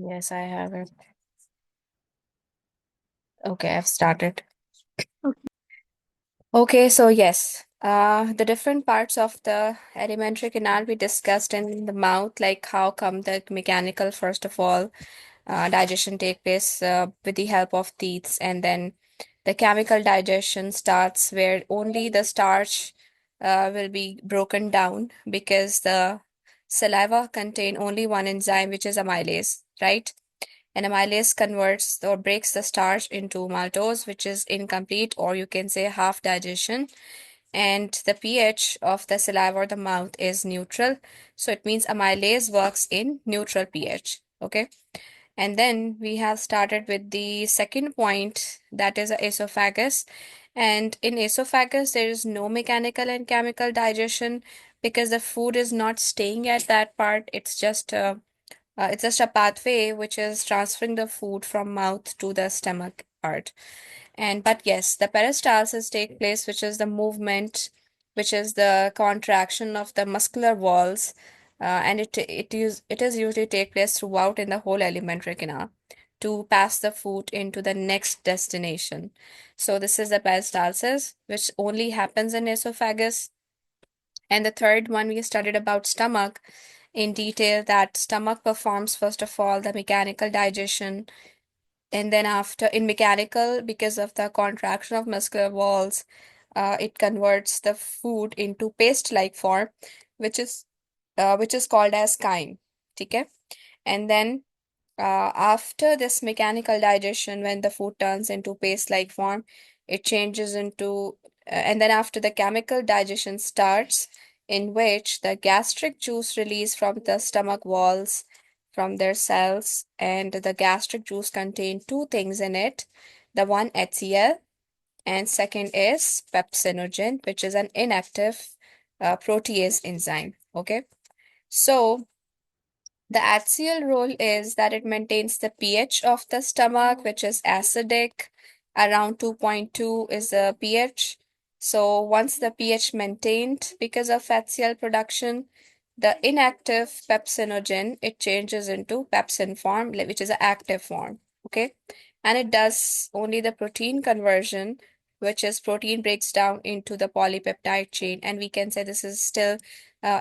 Yes, I have it. Okay, I've started. Okay, so yes, the different parts of the alimentary canal we discussed in the mouth, like how come the mechanical, first of all, digestion take place with the help of teeth, and then the chemical digestion starts where only the starch will be broken down because the saliva contain only one enzyme, which is amylase, right? And amylase converts or breaks the starch into maltose, which is incomplete, or you can say half digestion. And the pH of the saliva or the mouth is neutral. So it means amylase works in neutral pH. Okay. And then we have started with the second point, that is a esophagus. And in esophagus, there is no mechanical and chemical digestion because the food is not staying at that part. It's just a pathway which is transferring the food from mouth to the stomach part. And but yes, the peristalsis take place, which is the movement, which is the contraction of the muscular walls, and it is usually take place throughout in the whole alimentary canal to pass the food into the next destination. So this is the peristalsis, which only happens in esophagus. And the third one we studied about stomach in detail, that stomach performs first of all the mechanical digestion, and then after in mechanical, because of the contraction of muscular walls, it converts the food into paste like form, which is which is called as chyme. Okay. And then after this mechanical digestion, when the food turns into paste-like form, it changes into, and then after the chemical digestion starts, in which the gastric juice release from the stomach walls, from their cells, and the gastric juice contain two things in it. The one HCl, and second is pepsinogen, which is an inactive protease enzyme. Okay, so the axial role is that it maintains the pH of the stomach, which is acidic. Around 2.2 is the pH. So once the pH maintained because of axial production, the inactive pepsinogen, it changes into pepsin form, which is an active form. Okay. And it does only the protein conversion, which is protein breaks down into the polypeptide chain. And we can say this is still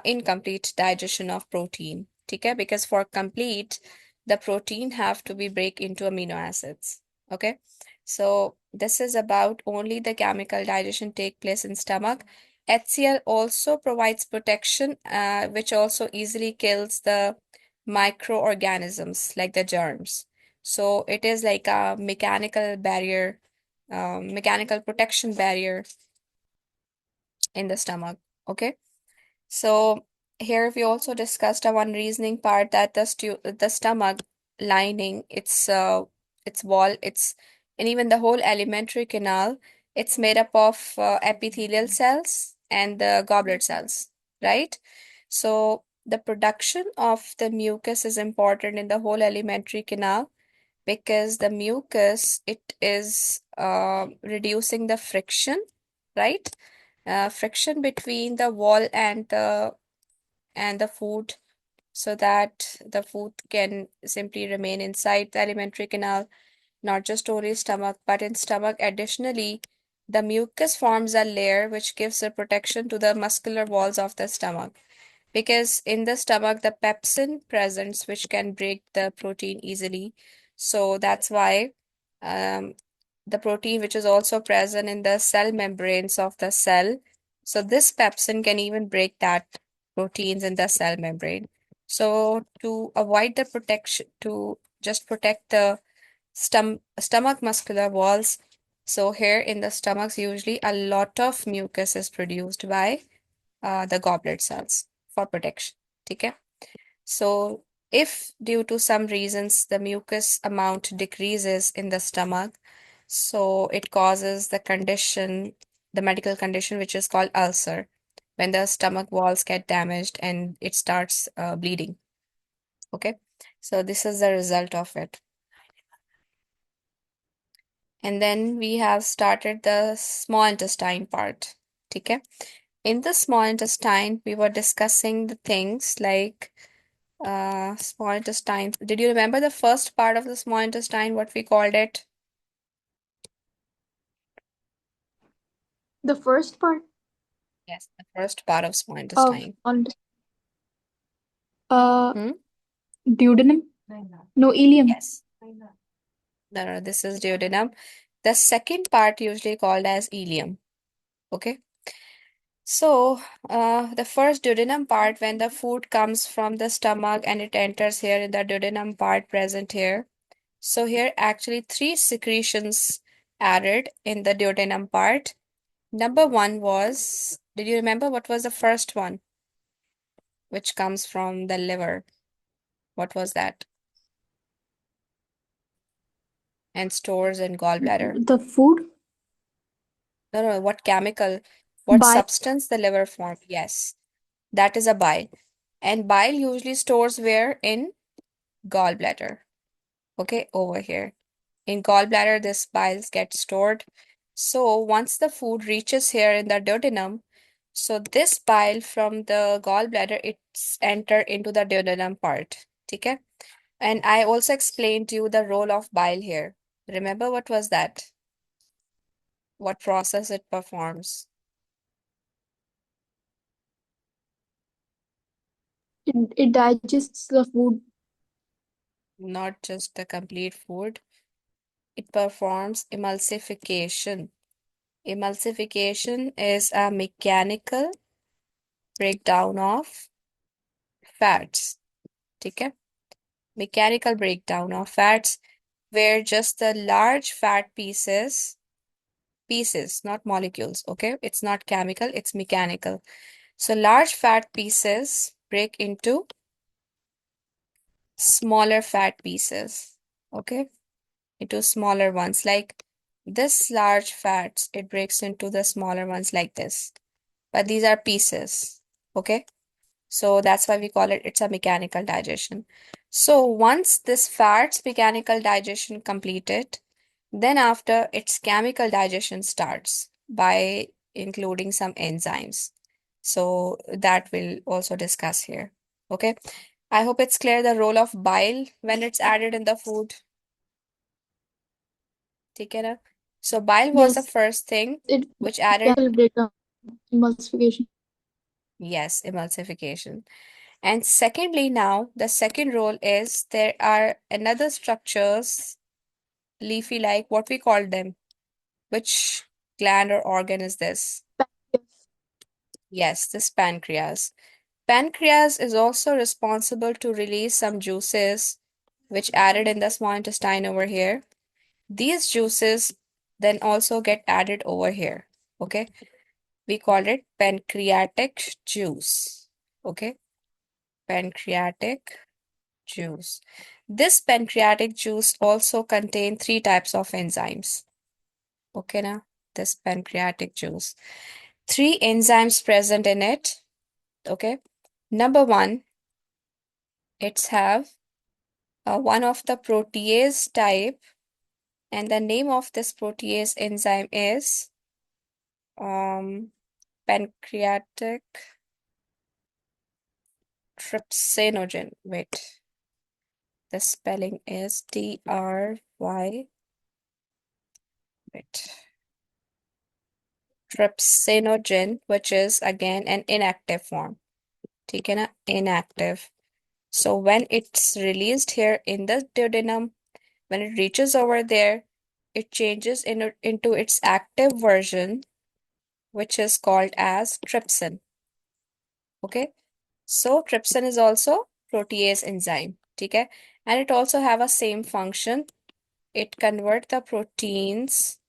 incomplete digestion of protein. Okay, because for complete, the protein have to be break into amino acids. Okay, so this is about only the chemical digestion take place in stomach. HCl also provides protection, which also easily kills the microorganisms like the germs. So it is like a mechanical barrier, mechanical protection barrier in the stomach. Okay. So here we also discussed a one reasoning part that the stomach lining, its wall, its and even the whole alimentary canal, it's made up of epithelial cells and the goblet cells, right? So the production of the mucus is important in the whole alimentary canal because the mucus, it is reducing the friction, right? Friction between the wall and the food, so that the food can simply remain inside the alimentary canal, not just only stomach, but in stomach. Additionally, the mucus forms a layer which gives a protection to the muscular walls of the stomach. Because in the stomach, the pepsin presents, which can break the protein easily. So that's why um, the protein, which is also present in the cell membranes of the cell. So this pepsin can even break that proteins in the cell membrane. So to avoid the protection, to just protect the stomach muscular walls. So here in the stomachs, usually a lot of mucus is produced by the goblet cells for protection. Okay. So if due to some reasons the mucus amount decreases in the stomach, so it causes the condition, the medical condition, which is called ulcer, when the stomach walls get damaged and it starts bleeding. Okay. So this is the result of it. And then we have started the small intestine part. Okay. In the small intestine, we were discussing the things like Small intestine. Did you remember the first part of the small intestine, what we called it? The first part Yes, the first part of small of intestine. on uh Hmm? duodenum? No, ileum. Yes. No, no, this is duodenum. The second part usually called as ileum. Okay. So, the first duodenum part, when the food comes from the stomach and it enters here in the duodenum part present here. So here actually three secretions added in the duodenum part. Number one was, did you remember what was the first one, which comes from the liver? What was that? And stores in gallbladder. The food? No, no, what chemical, what Bile. substance the liver formed? Yes, that is a bile. And bile usually stores where? In gallbladder. Okay, over here. In gallbladder, this bile gets stored. So once the food reaches here in the duodenum, so this bile from the gallbladder, it's enter into the duodenum part. Okay? And I also explained to you the role of bile here. Remember what was that? What process it performs? It digests the food. Not just the complete food. It performs emulsification. Emulsification is a mechanical breakdown of fats. Okay? Mechanical breakdown of fats where just the large fat pieces, not molecules, okay? It's not chemical, it's mechanical. So large fat pieces break into smaller fat pieces, okay? Into smaller ones. Like this large fats, it breaks into the smaller ones like this. But these are pieces, okay? So that's why we call it, it's a mechanical digestion. So once this fat's mechanical digestion completed, then after its chemical digestion starts by including some enzymes. So that we'll also discuss here. Okay. I hope it's clear the role of bile when it's added in the food. ठीक है ना? So bile was the Yes, first thing it which added, chemical breakdown, emulsification. yes, emulsification. And secondly, now the second role is there are another structures, leafy like what we call them. Which gland or organ is this? Yes. Yes, this pancreas. Pancreas is also responsible to release some juices which added in the small intestine over here. These juices then also get added over here. Okay. We call it pancreatic juice. Okay. Pancreatic juice. This pancreatic juice also contain three types of enzymes. Okay, now this pancreatic juice. Three enzymes present in it. Okay. Number one, it's have one of the protease type, and the name of this protease enzyme is pancreatic trypsinogen. Wait, the spelling is Try. Wait, trypsinogen, which is again an inactive form. ठीक है ना? Inactive. So when it's released here in the duodenum, when it reaches over there, it changes into its active version, which is called as trypsin. Okay. So trypsin is also protease enzyme. Okay. And it also have a same function. It convert the proteins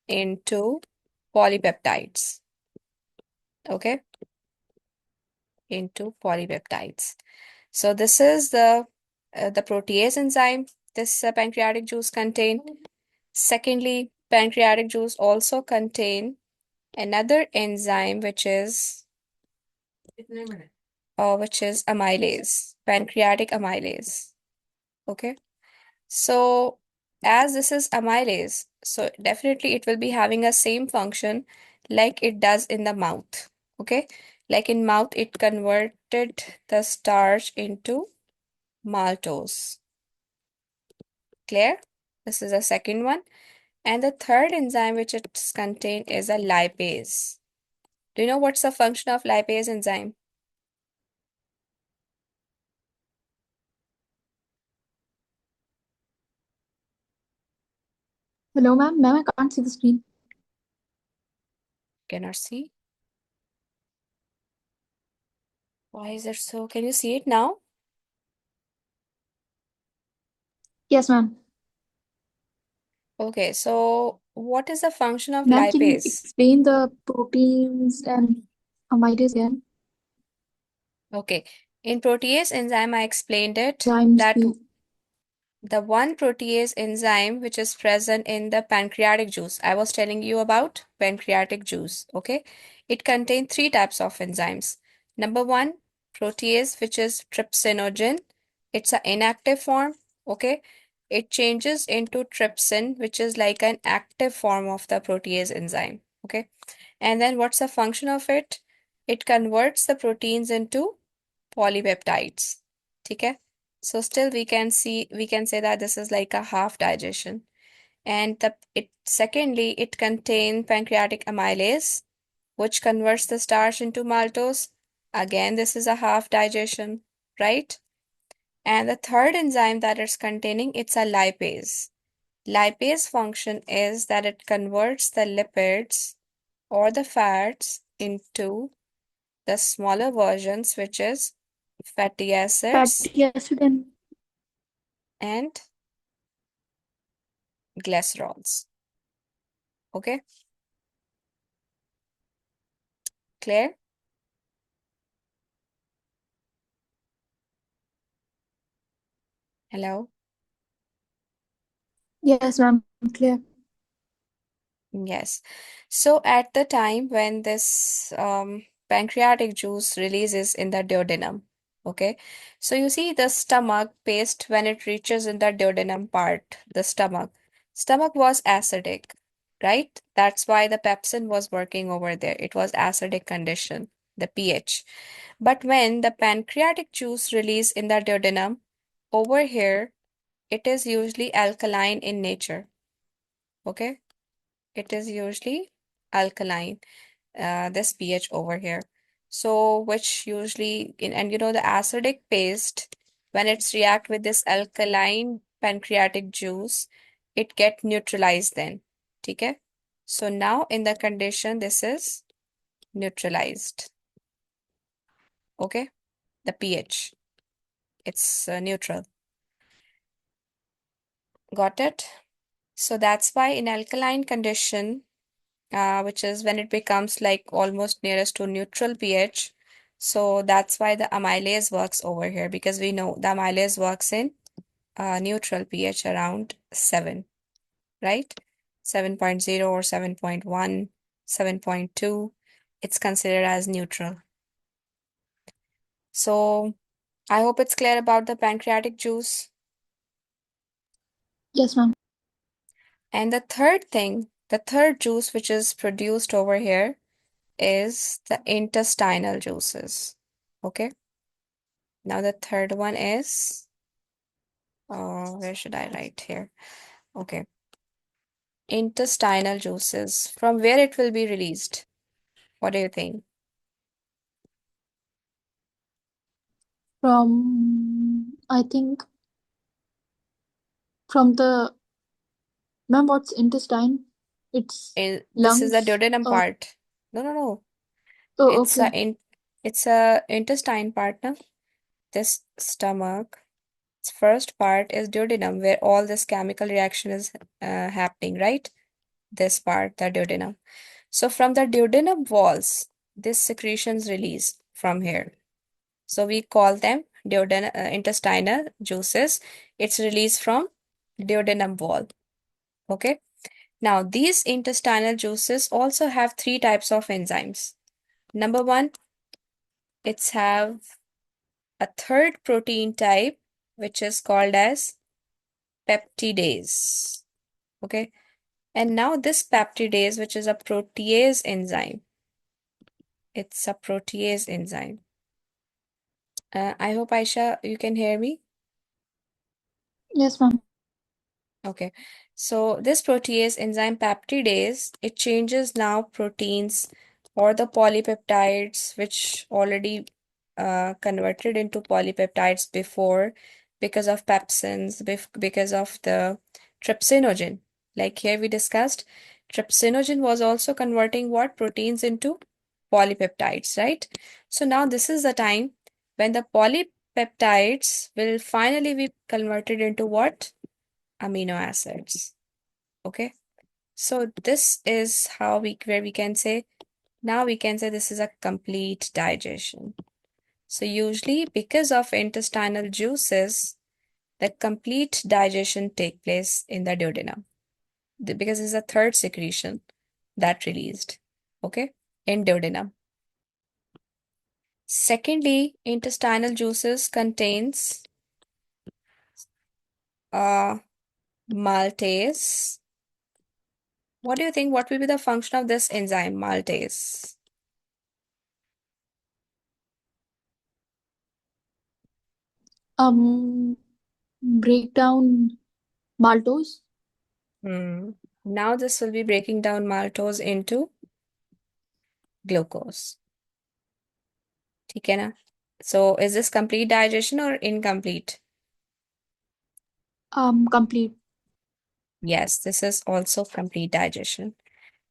into polypeptides. Okay. Into polypeptides. So this is the protease enzyme this pancreatic juice contain. Secondly, pancreatic juice also contain another enzyme which is amylase, pancreatic amylase. Okay. So as this is amylase, so definitely it will be having a same function like it does in the mouth. Okay. Like in mouth, it converted the starch into maltose. Clear? This is the second one. And the third enzyme which it's contained is a lipase. Do you know what's the function of lipase enzyme? Hello, ma'am. Ma'am, I can't see the screen. Cannot see. Why is it so? Can you see it now? Yes, ma'am. Okay, so what is the function of Ma'am, can you lipase? explain the proteins and amylase again? Okay, in protease enzyme, I explained it Enzymes that we the one protease enzyme which is present in the pancreatic juice. I was telling you about pancreatic juice, okay? It contains three types of enzymes. Number one, protease, which is trypsinogen. It's an inactive form, okay? It changes into trypsin, which is like an active form of the protease enzyme, okay? And then what's the function of it? It converts the proteins into polypeptides. ठीक है? So still we can say that this is like a half digestion. And secondly, it contains pancreatic amylase, which converts the starch into maltose. Again, this is a half digestion, right? And the third enzyme that it's containing, it's a lipase. Lipase function is that it converts the lipids or the fats into the smaller versions, which is fatty acids fatty acid and and glycerols. Okay, clear? Hello? yes, ma'am. Clear. Yes. So at the time when this pancreatic juice releases in the duodenum, okay, so you see the stomach paste when it reaches in the duodenum part, the stomach was acidic, right? That's why the pepsin was working over there. It was acidic condition, the pH. But when the pancreatic juice release in the duodenum, over here, it is usually alkaline in nature. Okay, it is usually alkaline, this pH over here. So, which usually, and you know, the acidic paste, when it's react with this alkaline pancreatic juice, it get neutralized then. Okay, so now in the condition, this is neutralized. Okay, the pH, it's neutral. Got it? So that's why in alkaline condition, which is when it becomes like almost nearest to neutral pH. So that's why the amylase works over here because we know the amylase works in neutral pH around 7, right? 7.0 or 7.1, 7.2. It's considered as neutral. So I hope it's clear about the pancreatic juice. Yes, ma'am. And the third thing, the third juice which is produced over here is the intestinal juices. Okay. Now the third one is, where should I write here? Okay. Intestinal juices. From where it will be released? What do you think? I think from the ma'am. What's intestine? It's This is the lungs. duodenum part. No, no, no. Oh, It's a okay. in it's a intestine part, no? This stomach. Its first part is duodenum, where all this chemical reaction is happening, right? This part, the duodenum. So from the duodenum walls, this secretions release from here. So we call them intestinal juices. It's released from duodenum wall. Okay. Now these intestinal juices also have three types of enzymes. Number one, it's have a third protein type, which is called as peptidase. Okay. And now this peptidase, which is a protease enzyme, it's a protease enzyme. I hope Aisha, you can hear me. Yes, ma'am. Okay. So this protease enzyme peptidase, it changes now proteins or the polypeptides which already converted into polypeptides before because of pepsins, because of the trypsinogen. Like here we discussed, trypsinogen was also converting what proteins into polypeptides, right? So now this is the time when the polypeptides will finally be converted into what? Amino acids. Okay. So this is how we where we can say now we can say this is a complete digestion. So usually because of intestinal juices, the complete digestion take place in the duodenum. Because it's a third secretion that released. Okay, in duodenum. Secondly, intestinal juices contains uh maltase. What do you think? What will be the function of this enzyme, maltase? Um, break down maltose. Hmm. Now this will be breaking down maltose into glucose. ठीक है ना? So is this complete digestion or incomplete? Complete. Yes, this is also complete digestion.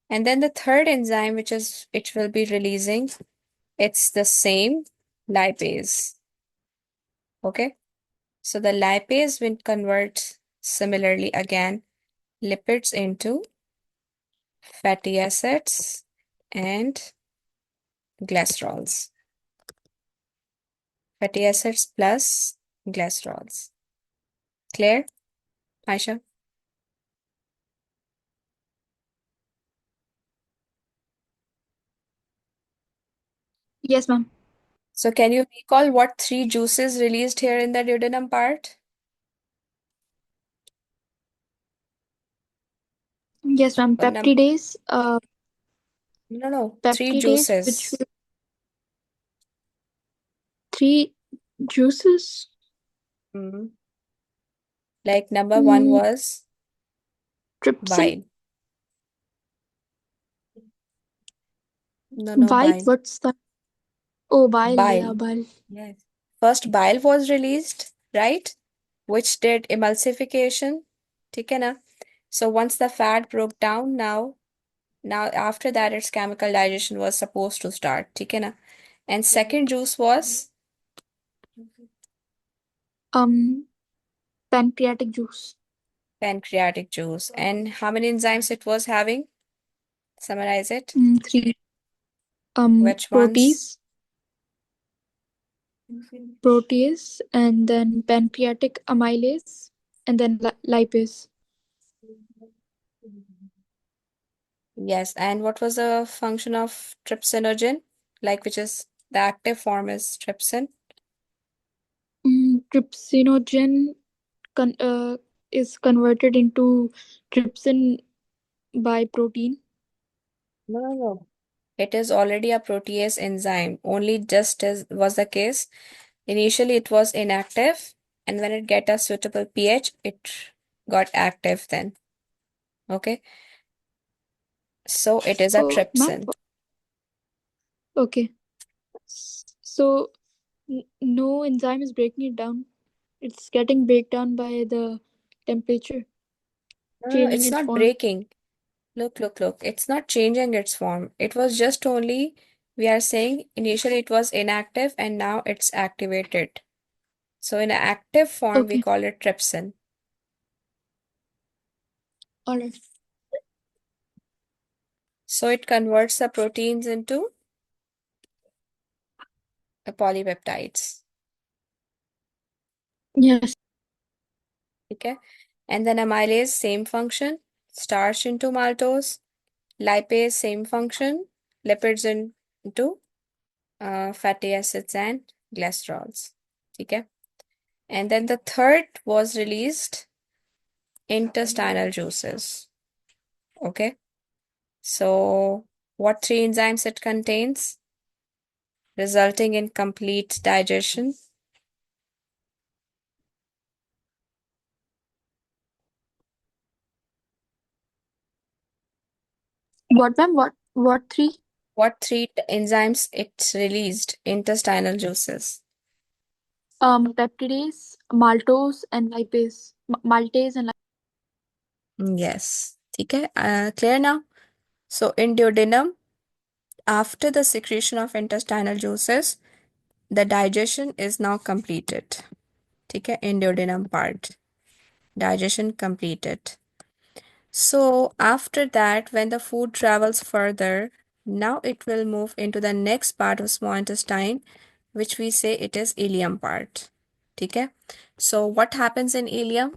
And then the third enzyme, which is it will be releasing, it's the same lipase. Okay. So the lipase will convert similarly again lipids into fatty acids and glycerols. Fatty acids plus glycerols. Clear, Aisha? Yes, ma'am. So can you recall what three juices released here in the duodenum part? Yes, ma'am. What num Peptidase. No, no, three Peptidase, which juices. will three juices. Hmm. Like number one Mm, was trypsin. bile. No, no, Bile. bile. What's that? Oh, bile. Yeah, Bile. bile. Yes. First bile was released, right? Which did emulsification. ठीक है ना? So once the fat broke down, now after that its chemical digestion was supposed to start. ठीक है ना? And second juice was Um, pancreatic juice. pancreatic juice. And how many enzymes it was having? Summarize it. Three. Which ones? Protease. Protease, and then pancreatic amylase, and then lipase. Yes, and what was the function of trypsinogen? Like which is the active form is trypsin? Trypsinogen con- uh, is converted into trypsin by protein. No, no, no. It is already a protease enzyme. Only just as was the case. Initially it was inactive, and when it get a suitable pH, it got active then. Okay. So it is a Oh, ma'am. trypsin. Okay. So no enzyme is breaking it down. It's getting break down by the temperature, No, no, changing it's its not form. breaking. Look, look, look. It's not changing its form. It was just only, we are saying initially it was inactive and now it's activated. So in an active form, we Okay. call it trypsin. All right. So it converts the proteins into polypeptides. Yes. Okay. And then amylase, same function. Starch into maltose. Lipase, same function. Lipids into fatty acids and glycerols. Okay. And then the third was released intestinal juices. Okay. So what three enzymes it contains, resulting in complete digestion? What, ma'am? What three? What three enzymes it released? Intestinal juices. Peptidase, maltose, and lipase. Maltase and Yes. ठीक है. Clear now? So in duodenum, after the secretion of intestinal juices, the digestion is now completed. ठीक है. In duodenum part, digestion completed. So after that, when the food travels further, now it will move into the next part of small intestine, which we say it is ileum part. ठीक है. So what happens in ileum?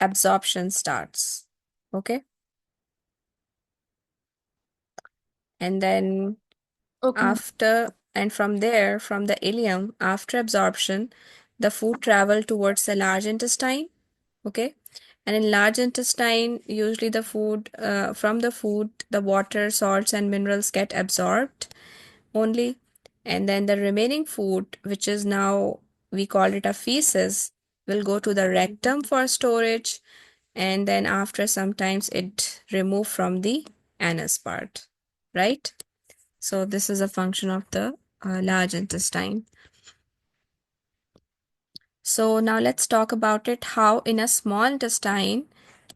Absorption starts. Okay. And then okay, ma'am. after, and from there, from the ileum, after absorption, the food travel towards the large intestine. Okay. And in large intestine, usually the food, from the food, the water, salts, and minerals get absorbed only. And then the remaining food, which is now, we call it a feces, will go to the rectum for storage. And then after sometimes it removed from the anus part, right? So this is a function of the large intestine. So now let's talk about it, how in a small intestine,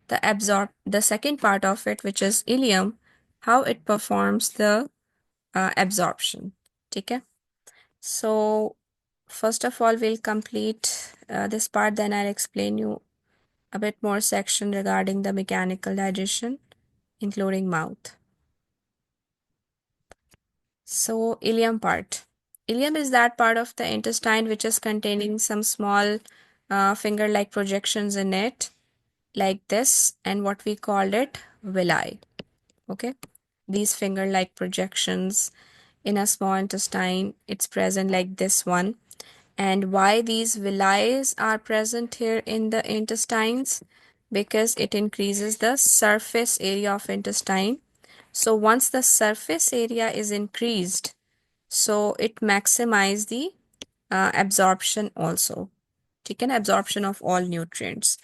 the second part of it, which is ileum, how it performs the absorption. Okay. So first of all, we'll complete this part, then I'll explain you a bit more section regarding the mechanical digestion, including mouth. So ileum part. Ileum is that part of the intestine which is containing some small finger-like projections in it, like this, and what we called it villi. Okay, these finger-like projections in a small intestine, it's present like this one. And why these villi are present here in the intestines? Because it increases the surface area of intestine. So once the surface area is increased, so it maximize the absorption also. Taken absorption of all nutrients,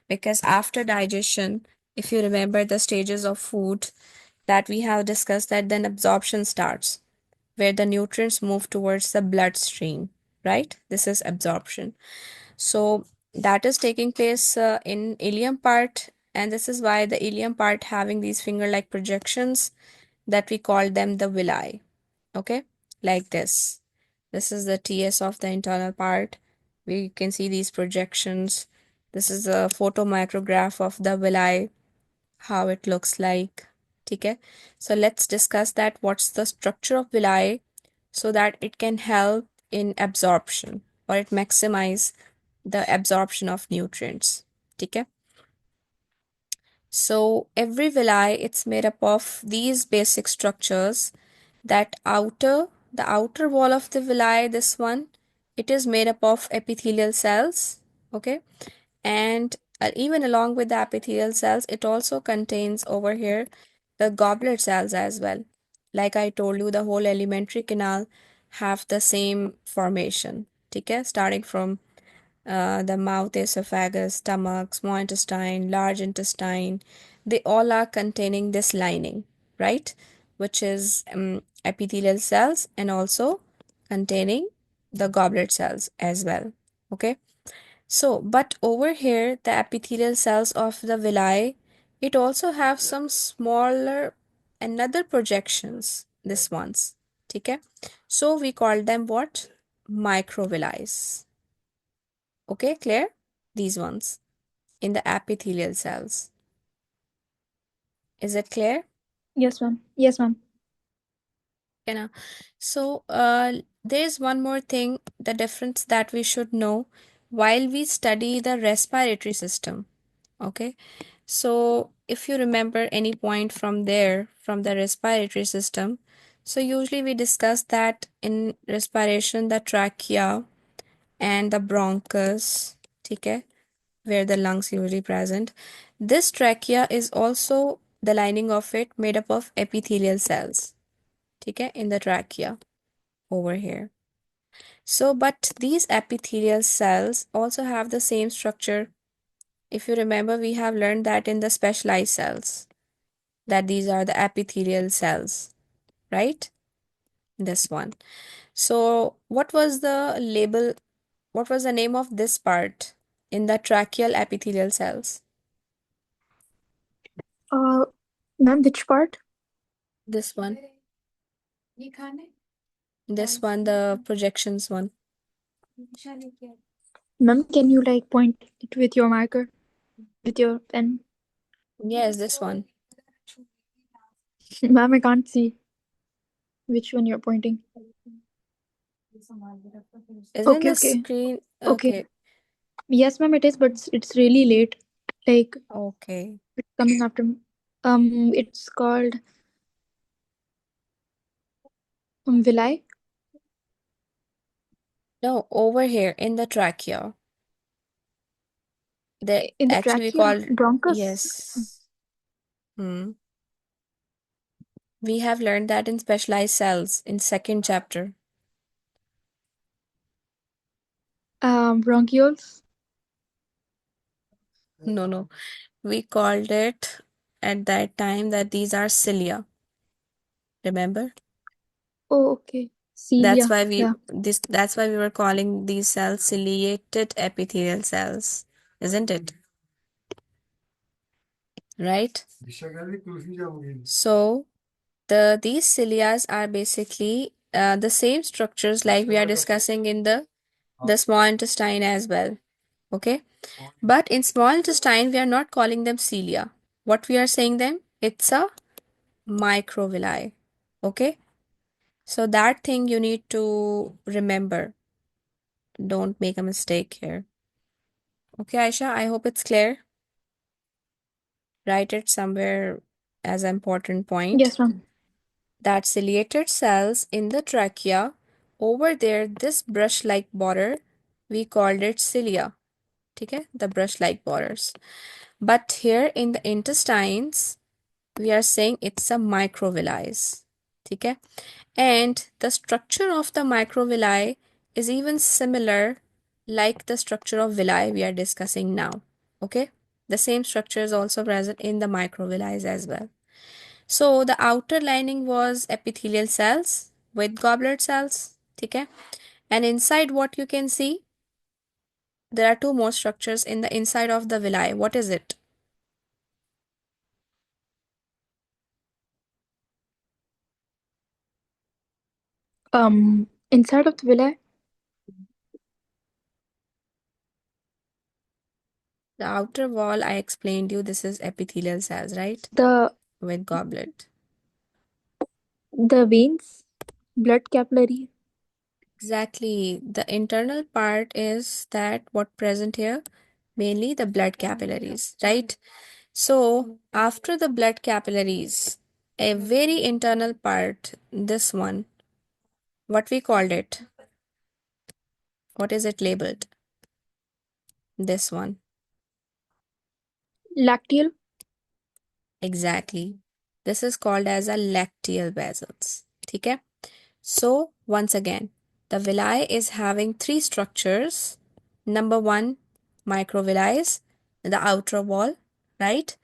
because after digestion, if you remember the stages of food that we have discussed, that then absorption starts where the nutrients move towards the bloodstream, right? This is absorption. So that is taking place in ileum part, and this is why the ileum part having these finger-like projections, that we call them the villi. Okay, like this. This is the TS of the internal part. We can see these projections. This is a photomicrograph of the villi, how it looks like. Okay, so let's discuss that. What's the structure of villi so that it can help in absorption, or it maximize the absorption of nutrients. Okay, so every villi, it's made up of these basic structures. That the outer wall of the villi, this one, it is made up of epithelial cells. Okay, and even along with the epithelial cells, it also contains over here the goblet cells as well. Like I told you, the whole alimentary canal have the same formation. Okay, starting from the mouth, esophagus, stomach, small intestine, large intestine, they all are containing this lining, right? Which is epithelial cells, and also containing the goblet cells as well. Okay. So, but over here, the epithelial cells of the villi, it also have some smaller another projections, this ones. Okay. So we call them what? Microvilli. Okay, clear? These ones in the epithelial cells. Is it clear? Yes, ma'am. Yes, ma'am. You know, so there's one more thing, the difference that we should know while we study the respiratory system. Okay, so if you remember any point from there, from the respiratory system, so usually we discuss that in respiration, the trachea and the bronchus, okay, where the lungs usually present. This trachea is also the lining of it made up of epithelial cells, okay, in the trachea over here. So, but these epithelial cells also have the same structure. If you remember, we have learned that in the specialized cells. that these are the epithelial cells, right? This one. So, what was the name of this part in the tracheal epithelial cells? Uh, Ma'am, which part? This one. This one, the projections one. Ma'am, can you like point it with your marker, with your pen? Yes, this one. Ma'am, I can't see which one you're pointing. Isn't Okay, the okay, screen okay. okay? Yes, ma'am, it is, but it's really late. Like Okay. it's coming after. It's called villi No, over here in the trachea. They in the actually we trachea, call bronchus. yes. Hmm. We have learned that in specialized cells in second chapter. Bronchioles. No, no. We called it at that time that these are cilia. Remember? Oh, okay. That's Cilia. why Yeah. we were calling these cells ciliated epithelial cells, isn't it? Right? So these cilias are basically the same structures like we are discussing in the small intestine as well. Okay? But in small intestine, we are not calling them cilia. What we are saying them? It's a microvilli. Okay? So that thing you need to remember. Don't make a mistake here. Okay, Aisha, I hope it's clear. Write it somewhere as an important point. Yes, ma'am. That ciliated cells in the trachea, over there, this brush-like border, we called it cilia. Okay, the brush-like borders. But here in the intestines, we are saying it's a microvilli. Okay, and the structure of the microvilli is even similar like the structure of villi we are discussing now. Okay, the same structure is also present in the microvilli as well. So the outer lining was epithelial cells with goblet cells. Okay, and inside what you can see, there are two more structures in the inside of the villi. What is it? Inside of the villi, The outer wall, I explained you, this is epithelial cells, right? the With goblet. the veins, blood capillary. Exactly. The internal part is that what present here? Mainly the blood capillaries, right? So after the blood capillaries, a very internal part, this one, what we called it? What is it labeled? This one. Lacteal. Exactly. This is called as a lacteal vessels. Okay? So once again, the villi is having three structures. Number one, microvilli, the outer wall, right?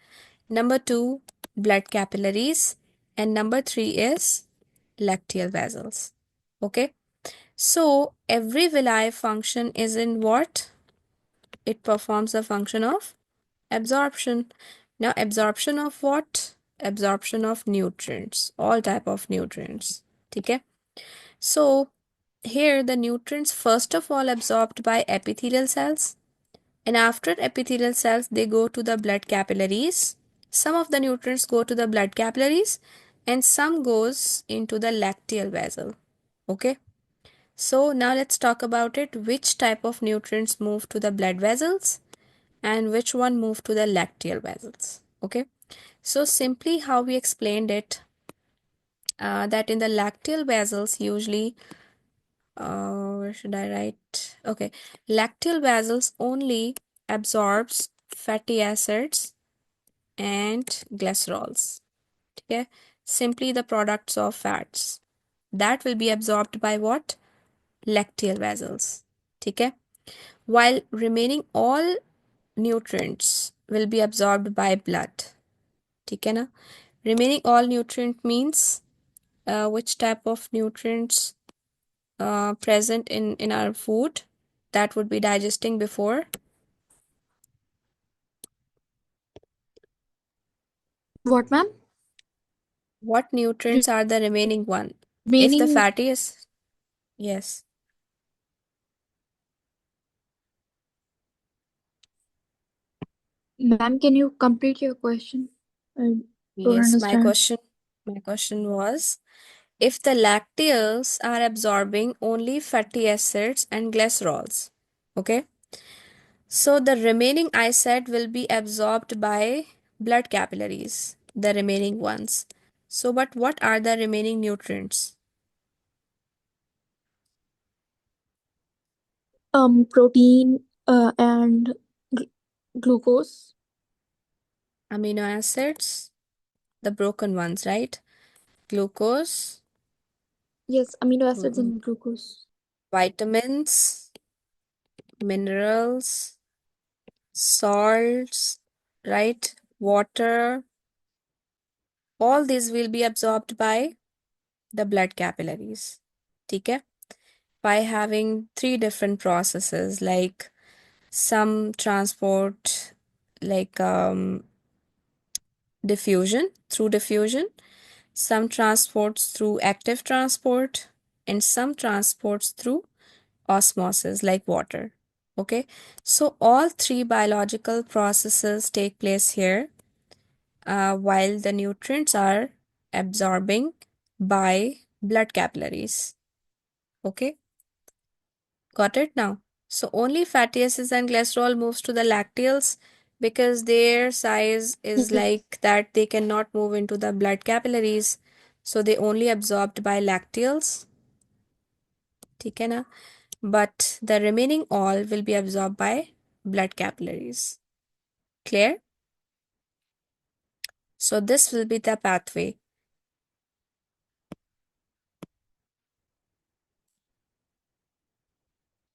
Number two, blood capillaries. And number three is lacteal vessels. Okay. So every villi function is in what? It performs the function of absorption. Now, absorption of what? Absorption of nutrients, all type of nutrients. Okay. So here the nutrients first of all absorbed by epithelial cells, and after epithelial cells they go to the blood capillaries. Some of the nutrients go to the blood capillaries and some goes into the lacteal vessel. Okay, so now let's talk about it, which type of nutrients move to the blood vessels and which one move to the lacteal vessels. Okay, so simply how we explained it, that in the lacteal vessels usually, where should I write? Okay, lacteal vessels only absorbs fatty acids and glycerols. Okay, simply the products of fats that will be absorbed by what? Lacteal vessels. Okay, while remaining all nutrients will be absorbed by blood. ठीक है ना? Remaining all nutrient means which type of nutrients present in our food that would be digesting before. What, ma'am? What nutrients are the remaining one? If the Remaining, fatty is, yes, ma'am, can you complete your question? I don't yes, understand. my question was, if the lacteals are absorbing only fatty acids and glycerols, okay, so the remaining I said will be absorbed by blood capillaries, the remaining ones. So, but what are the remaining nutrients? Protein and gl- glucose. Amino acids, the broken ones, right? Glucose, Yes, amino acids mm, and glucose. vitamins, minerals, salts, right? Water, all these will be absorbed by the blood capillaries. Okay? By having three different processes like some transport like diffusion through diffusion, some transports through active transport, and some transports through osmosis like water. Okay, so all three biological processes take place here while the nutrients are absorbing by blood capillaries. Okay, got it now. So only fatty acids and glycerol moves to the lacteals because their size is Yes. like that they cannot move into the blood capillaries. So they only absorbed by lacteals. ठीक है ना? But the remaining all will be absorbed by blood capillaries. Clear? So this will be the pathway.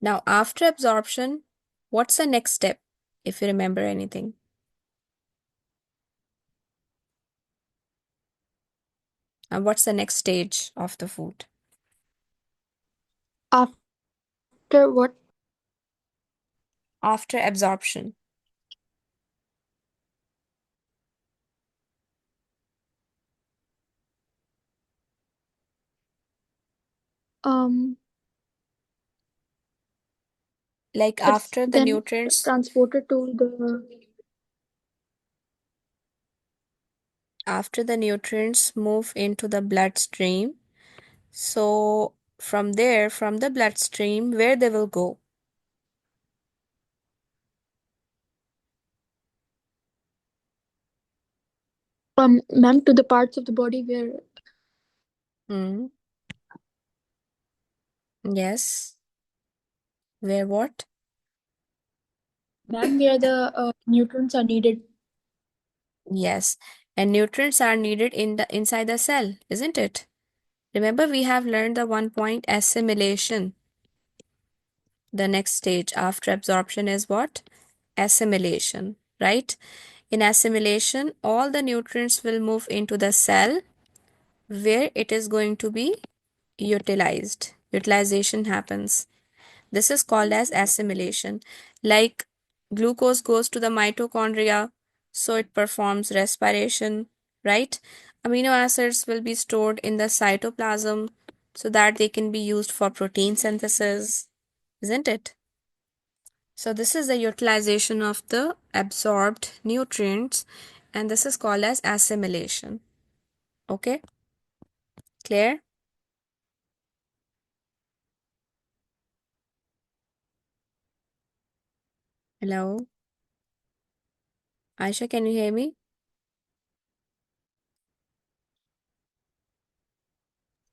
Now after absorption, what's the next step if you remember anything? And what's the next stage of the food? After what? After absorption. Um, Like it's after the then nutrients, transported to the. after the nutrients move into the bloodstream. So from there, from the bloodstream, where they will go? Ma'am, to the parts of the body where. Hmm. Yes. Where what? Ma'am, where the nutrients are needed. Yes. And nutrients are needed in the inside the cell, isn't it? Remember, we have learned the one point assimilation. The next stage after absorption is what? Assimilation, right? In assimilation, all the nutrients will move into the cell where it is going to be utilized. Utilization happens. This is called as assimilation. Like glucose goes to the mitochondria, so it performs respiration, right? Amino acids will be stored in the cytoplasm so that they can be used for protein synthesis, isn't it? So this is the utilization of the absorbed nutrients and this is called as assimilation. Okay, clear? Hello, Aisha, can you hear me?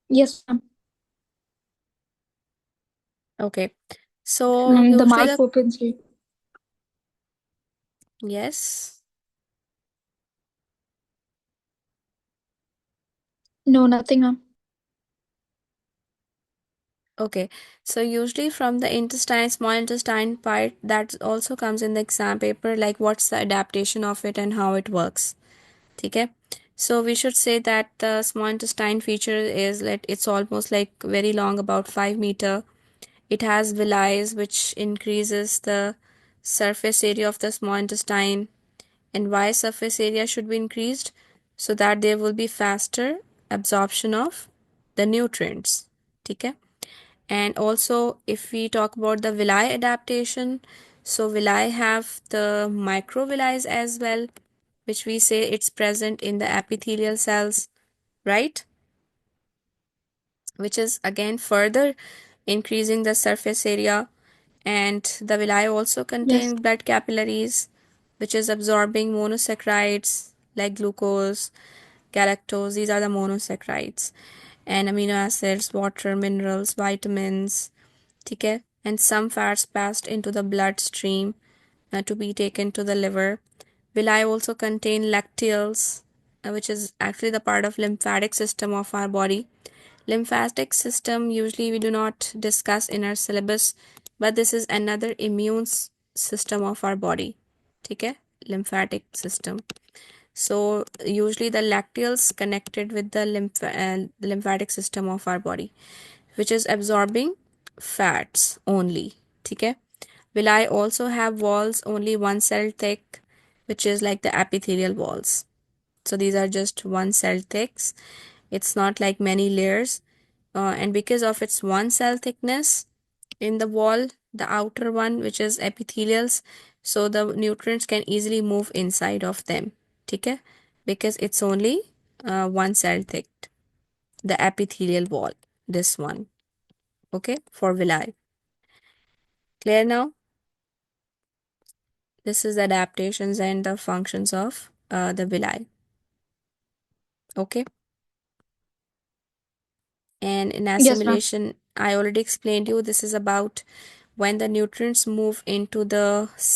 Yes, ma'am. Okay, so The usually mic the opens here. yes. No, nothing, ma'am. Okay, so usually from the intestine, small intestine part, that also comes in the exam paper, like what's the adaptation of it and how it works. ठीक है? So we should say that the small intestine feature is that it's almost like very long, about 5 meter. It has villi, which increases the surface area of the small intestine. And why surface area should be increased? So that there will be faster absorption of the nutrients. Okay? And also, if we talk about the villi adaptation, so villi have the microvilli as well, which we say it's present in the epithelial cells, right? Which is again further increasing the surface area. And the villi also Yes. contain blood capillaries, which is absorbing monosaccharides like glucose, galactose. These are the monosaccharides, and amino acids, water, minerals, vitamins. Okay? And some fats passed into the bloodstream to be taken to the liver. Villi also contain lacteals, which is actually the part of lymphatic system of our body. Lymphatic system usually we do not discuss in our syllabus, but this is another immune system of our body. Okay? Lymphatic system. So usually the lacteals connected with the lymphatic system of our body, which is absorbing fats only. Okay? Villi also have walls only one cell thick, which is like the epithelial walls. So these are just one cell thicks. It's not like many layers. And because of its one cell thickness in the wall, the outer one, which is epithelials, so the nutrients can easily move inside of them. Okay? Because it's only one cell thick, the epithelial wall, this one. Okay? For villi. Clear now? This is the adaptations and the functions of the villi. Okay. And in Yes, ma'am. assimilation, I already explained you this is about when the nutrients move into the